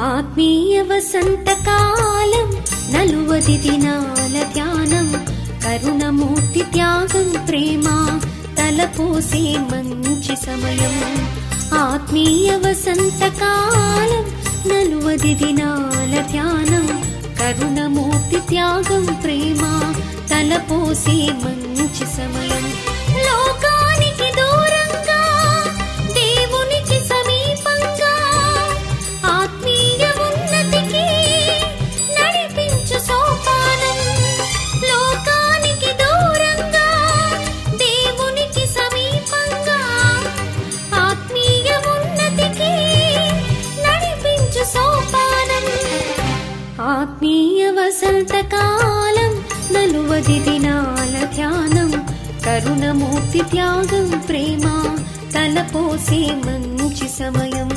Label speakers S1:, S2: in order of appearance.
S1: ఆత్మీయ వసంతకాలం 40 దినాల ధ్యానం కరుణమూర్తి త్యాగం ప్రేమ తలపోసే మంచి సమయం. ఆత్మీయ వసంతకాలం 40 దినాల ధ్యానం కరుణమూర్తి త్యాగం ప్రేమ తలపోసే మంచి సమయం. లోకానికి దూరంగా దేవునికి సమీపంగా ఆత్మీయ ఉన్నతికి నడిపించు సోపానం. లోకానికి దూరంగా దేవునికి సమీపంగా ఆత్మీయ ఉన్నతికి నడిపించు సోపానం. ఆత్మీయ వసంతకాలం 40 దినాల ధ్యానం కరుణమూర్తి త్యాగం ప్రేమ తలపోసే మంచి సమయం.